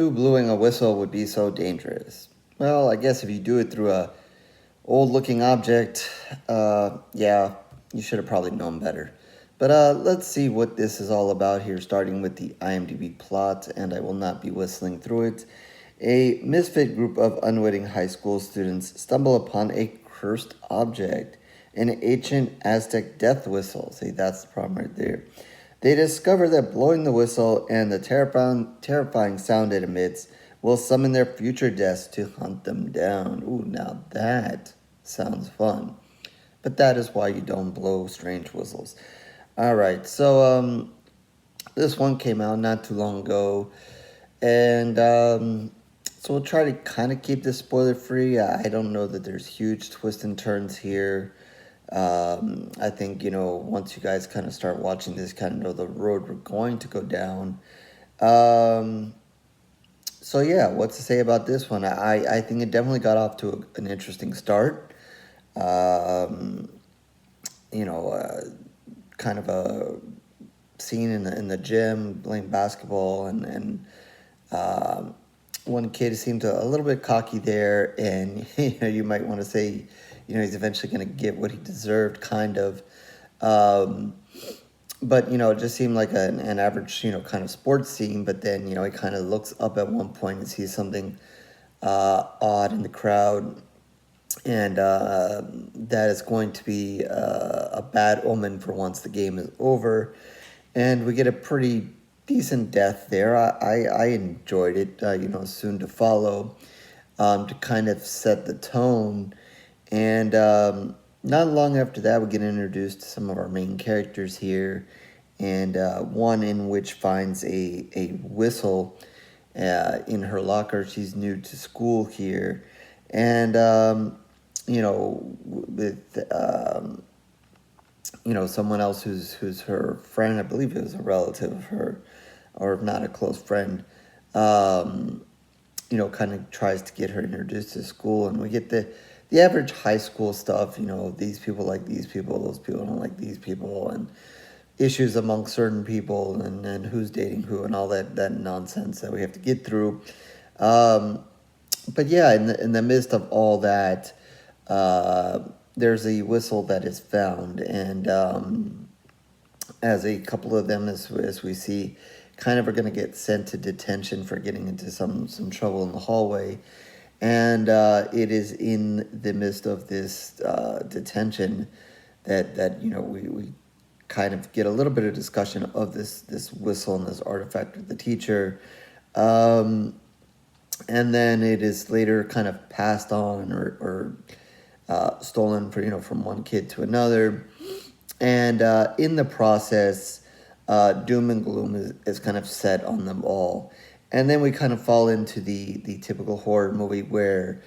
knew blowing a whistle would be so dangerous? Well, I guess if you do it through a old-looking object, yeah, you should have probably known better. But let's see what this is all about here, starting with the IMDb plot, and I will not be whistling through it. A misfit group of unwitting high school students stumble upon a cursed object, an ancient Aztec death whistle. See, that's the problem right there. They discover that blowing the whistle and the terrifying sound it emits will summon their future deaths to hunt them down. Ooh, now that sounds fun. But that is why you don't blow strange whistles. Alright, so this one came out not too long ago. And so we'll try to kind of keep this spoiler free. I don't know that there's huge twists and turns here. I think, once you guys kind of start watching this, kind of know the road we're going to go down. So yeah, what's to say about this one? I think it definitely got off to an interesting start. Kind of a scene in the gym playing basketball, and one kid seemed a little bit cocky there, and you might want to say, he's eventually going to get what he deserved, kind of. But, it just seemed like an average, kind of sports scene. But then, he kind of looks up at one point and sees something odd in the crowd. And that is going to be a bad omen for once the game is over. And we get a pretty decent death there. I enjoyed it, soon to follow, to kind of set the tone. And not long after that, we get introduced to some of our main characters here, and one in which finds a whistle in her locker. She's new to school here, and with someone else who's her friend. I believe it was a relative of her, or if not a close friend. Kind of tries to get her introduced to school, and we get the average high school stuff, these people like these people, those people don't like these people, and issues among certain people, and who's dating who, and all that nonsense that we have to get through. But yeah, in the midst of all that, there's a whistle that is found, and as a couple of them, as we see, kind of are going to get sent to detention for getting into some trouble in the hallway. And it is in the midst of this detention that we kind of get a little bit of discussion of this whistle and this artifact of the teacher. And then it is later kind of passed on or stolen from one kid to another. And in the process, doom and gloom is kind of set on them all. And then we kind of fall into the typical horror movie where,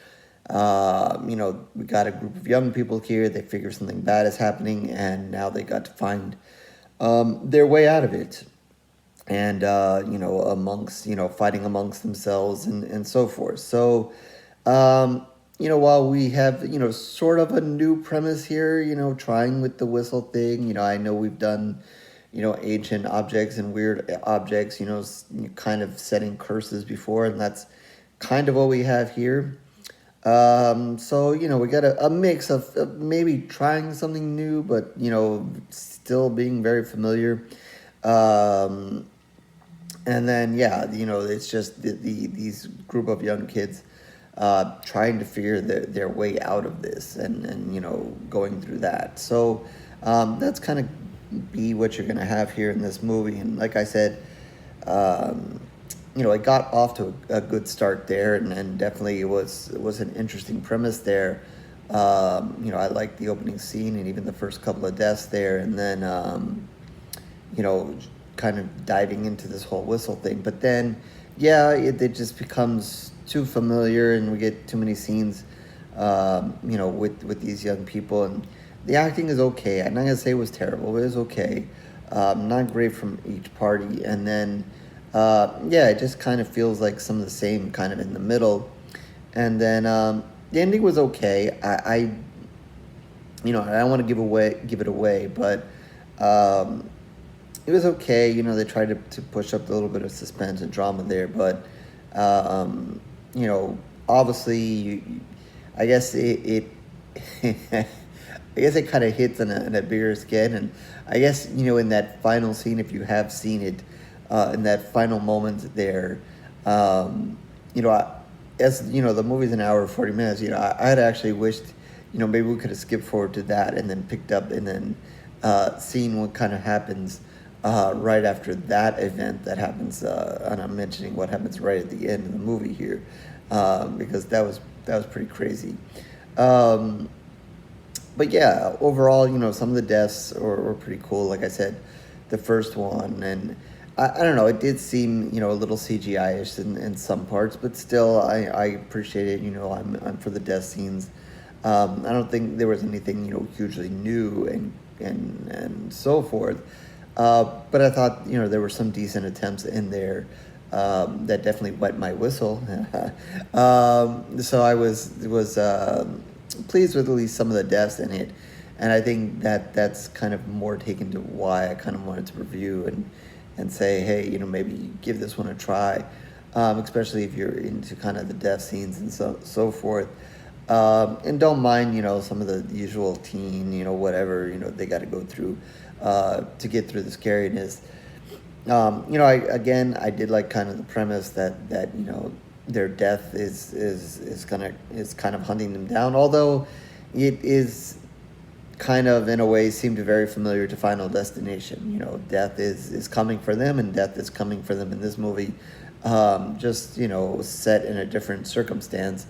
we got a group of young people here. They figure something bad is happening, and now they got to find their way out of it. And, amongst, fighting amongst themselves and so forth. So, while we have, sort of a new premise here, trying with the whistle thing, I know we've done ancient objects and weird objects, kind of setting curses before, and that's kind of what we have here. So, we got a mix of maybe trying something new, but, still being very familiar. And then, yeah, it's just these group of young kids trying to figure their way out of this and going through that. So that's kind of be what you're going to have here in this movie. And like I said, it got off to a good start there, and definitely it was an interesting premise there. I liked the opening scene and even the first couple of deaths there, and then kind of diving into this whole whistle thing. But then, yeah, it just becomes too familiar, and we get too many scenes, with these young people. And the acting is okay. I'm not going to say it was terrible, but it was okay. Not great from each party. And then, it just kind of feels like some of the same kind of in the middle. And then the ending was okay. I don't want to give it away, but it was okay. They tried to push up a little bit of suspense and drama there, but You know, obviously, I guess it I guess it kind of hits on a bigger skin, and I guess in that final scene, if you have seen it, in that final moment there, um, you know, I, as the movie's an hour 40 minutes. I had actually wished, maybe we could have skipped forward to that and then picked up and then seen what kind of happens right after that event that happens, and I'm mentioning what happens right at the end of the movie here, because that was pretty crazy. Um, but yeah, overall, some of the deaths were pretty cool. Like I said, the first one, and I don't know, it did seem a little CGI-ish in some parts, but still, I appreciate it. I'm for the death scenes. I don't think there was anything hugely new and so forth. But I thought there were some decent attempts in there that definitely wet my whistle. So I was pleased with at least some of the deaths in it, and I think that's kind of more taken to why I kind of wanted to review and say, hey, maybe give this one a try, especially if you're into kind of the death scenes and so forth. And don't mind, some of the usual teen, whatever, they got to go through to get through the scariness. I did like kind of the premise that their death is kind of hunting them down. Although it is kind of in a way seemed very familiar to Final Destination. Death is coming for them, and death is coming for them in this movie. Just set in a different circumstance.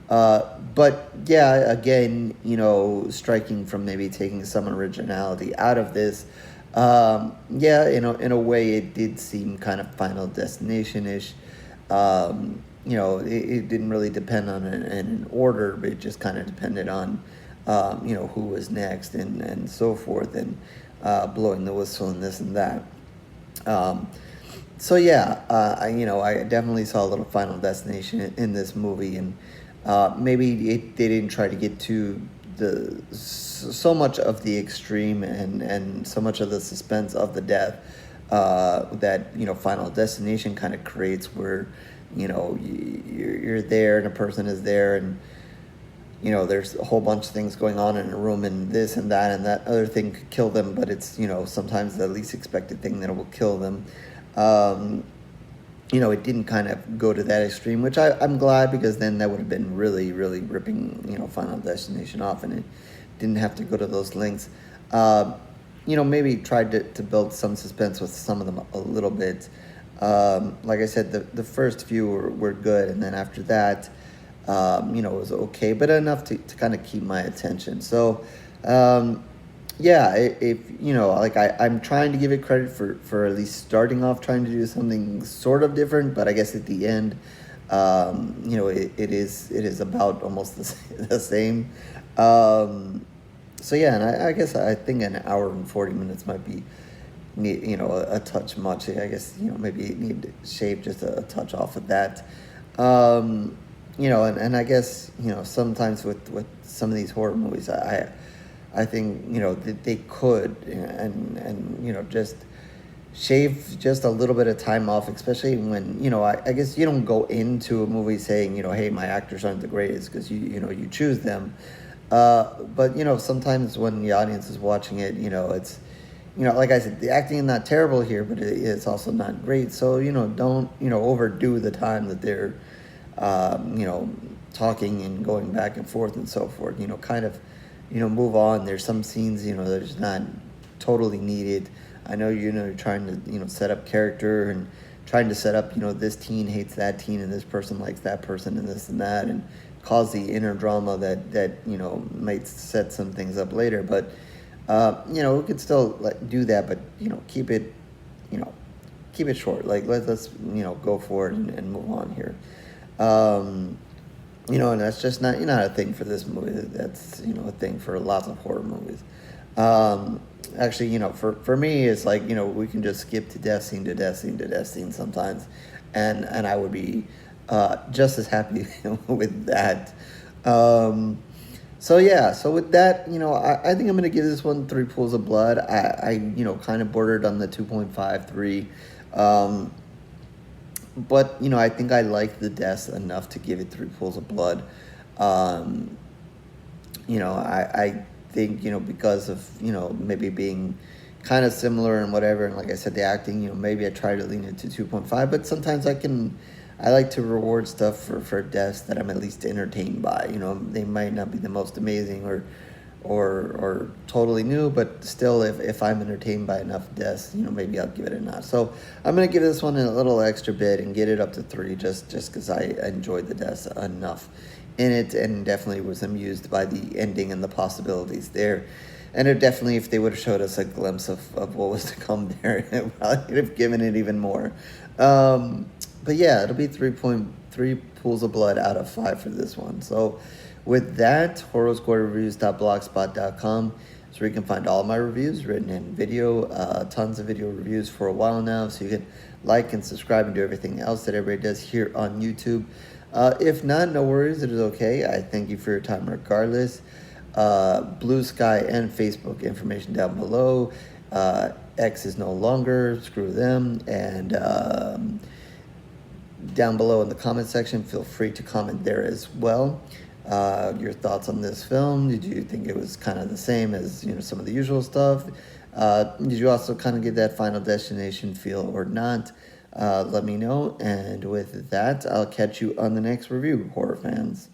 But yeah, again, striking from maybe taking some originality out of this. Yeah, in a way, it did seem kind of Final Destination-ish. It didn't really depend on an order, but it just kind of depended on, who was next and so forth, and blowing the whistle and this and that. So yeah, I definitely saw a little Final Destination in this movie, and maybe they didn't try to get to so much of the extreme and so much of the suspense of the death that Final Destination kind of creates, where you're there and a person is there, and there's a whole bunch of things going on in a room, and this and that other thing could kill them, but it's sometimes the least expected thing that will kill them. It didn't kind of go to that extreme, which I'm glad, because then that would have been really, really ripping, Final Destination off, and it didn't have to go to those lengths. Maybe tried to build some suspense with some of them a little bit. Like I said, the first few were good, and then after that, it was okay, but enough to kind of keep my attention. So, yeah, if like I'm trying to give it credit for at least starting off trying to do something sort of different, but I guess at the end, it is about almost the same. So yeah, and I guess I think an hour and 40 minutes might be a touch much. I guess maybe need to shave just a touch off of that. And I guess sometimes with some of these horror movies, I think that they could and just shave just a little bit of time off, especially when I guess you don't go into a movie saying hey, my actors aren't the greatest, because you choose them, but sometimes when the audience is watching it, it's like I said, the acting is not terrible here, but it's also not great. So don't overdo the time that they're talking and going back and forth and so forth. Kind of move on. There's some scenes that are just not totally needed. I know you're trying to set up character and trying to set up this teen hates that teen and this person likes that person and this and that, and cause the inner drama that might set some things up later. But we could still do that, but keep it keep it short. Like let's go for it and move on here. And that's just not a thing for this movie. That's a thing for lots of horror movies. Actually, for me, it's like we can just skip to death scene to death scene to death scene sometimes, and I would be just as happy with that. So yeah, so with that, I think I'm gonna give this one 3 pools of blood. I kind of bordered on the 2.53. but you know, I think I like the deaths enough to give it 3 pools of blood. Um, you know, I think, you know, because of, you know, maybe being kind of similar and whatever, and like I said, the acting, you know, maybe I try to lean it to 2.5, but sometimes I like to reward stuff deaths that I'm at least entertained by. You know, they might not be the most amazing or totally new, but still, if I'm entertained by enough deaths, you know, maybe I'll give it a notch. So I'm gonna give this one a little extra bit and get it up to 3, just because I enjoyed the deaths enough in it, and definitely was amused by the ending and the possibilities there. And it definitely, if they would have showed us a glimpse of what was to come there, it probably would have given it even more. But yeah, it'll be 3.3 pools of blood out of 5 for this one. So with that, horrorsquarereviews.blogspot.com is where you can find all my reviews written in video, tons of video reviews for a while now, so you can like and subscribe and do everything else that everybody does here on YouTube. If not, no worries, it is okay. I thank you for your time regardless. Blue Sky and Facebook information down below. X is no longer, screw them. And down below in the comment section, feel free to comment there as well. Your thoughts on this film. Did you think it was kind of the same as, you know, some of the usual stuff? Did you also kind of get that Final Destination feel or not? Let me know. And with that, I'll catch you on the next review, horror fans.